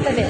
হাতে দে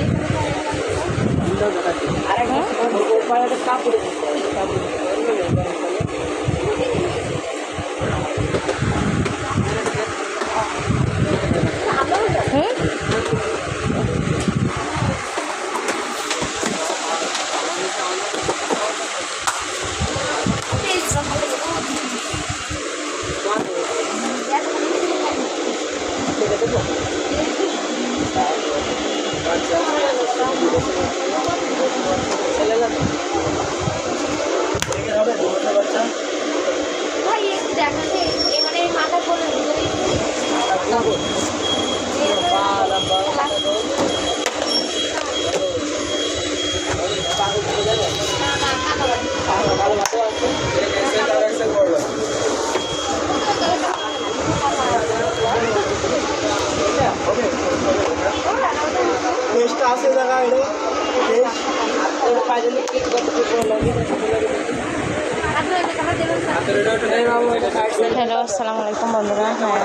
হ্যালো আসসালামু আলাইকুম বন্ধুরা। হ্যাঁ,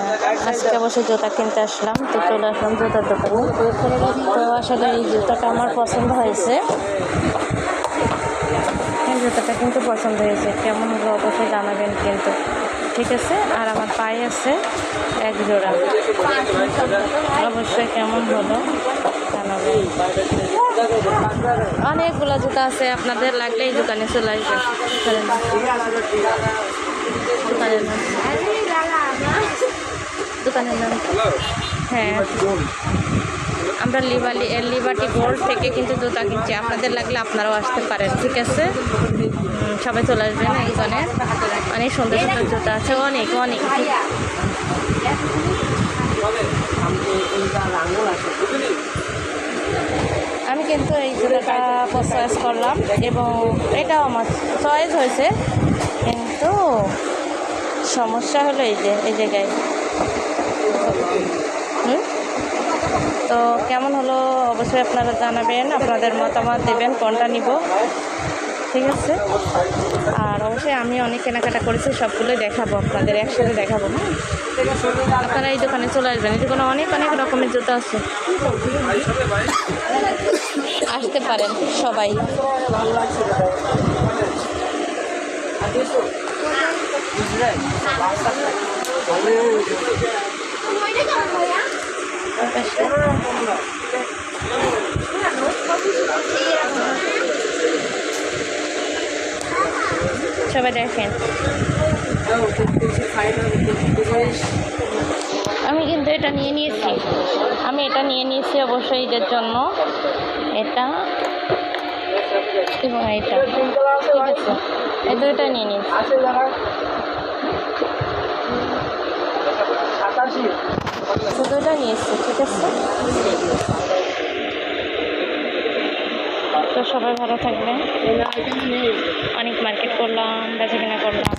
আজকে অবশ্যই জুতা কিনতে আসলাম, তো চলে আসলাম জুতার দোকানে। তো আসলে এই জুতাটা আমার পছন্দ হয়েছে, এই জুতাটা কিন্তু পছন্দ হয়েছে। কেমন হলো অবশ্যই জানাবেন কিন্তু, ঠিক আছে। আর আমার পায়ে আছে এক জোড়া, অবশ্যই কেমন হলো জানাবেন। অনেকগুলো জুতা আছে, আপনাদের লাগলে এই দোকানে চলে আসবেন। দোকানের নাম হ্যাঁ, আমরা লিবার্টি গোল্ড থেকে কিন্তু জুতা কিনছি। আপনাদের লাগলে আপনারাও আসতে পারেন, ঠিক আছে। সবাই চলে আসবেন এই দোকানে, অনেক সুন্দর সুন্দর জুতা আছে, অনেক অনেক। আমি কিন্তু এই জুতাটা চয়েস করলাম এবং এটাও আমার চয়েস হয়েছে, কিন্তু সমস্যা হলো এই জায়গায়। তো কেমন হলো অবশ্যই আপনারা জানাবেন, আপনাদের মতামত দেবেন কোনটা নিব, ঠিক আছে। আর অবশ্যই আমি অনেক কেনাকাটা করেছি, সবগুলোই দেখাবো আপনাদের, একসাথে দেখাবো। আপনারা এই দোকানে চলে আসবেন, এই দোকানে অনেক অনেক রকমের জুতো আছে, আসতে পারেন সবাই। সবাই দেখেন, আমি কিন্তু এটা নিয়ে নিয়েছি, অবশ্যই ঈদের জন্য এটা এবং এটা, ঠিক আছে। এই দুইটা নিয়ে নিয়েছি, দুইটা নিয়েছি, ঠিক আছে। তো সবাই ভালো থাকবেন। অনেক মার্কেট করলাম, বেচাকেনা করলাম,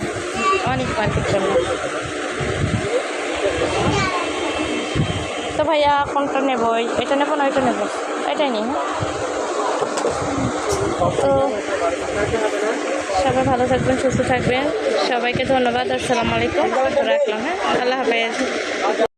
অনেক মার্কেট করলাম। তো ভাইয়া কোনটা নেব? এটা নেবো না এটা নেবো? এটাই নিই। তো সবাই ভালো থাকবেন, সুস্থ থাকবেন, সবাইকে ধন্যবাদ। আসসালামু আলাইকুম, রাখলাম। হ্যাঁ, আল্লাহ হাফেজ।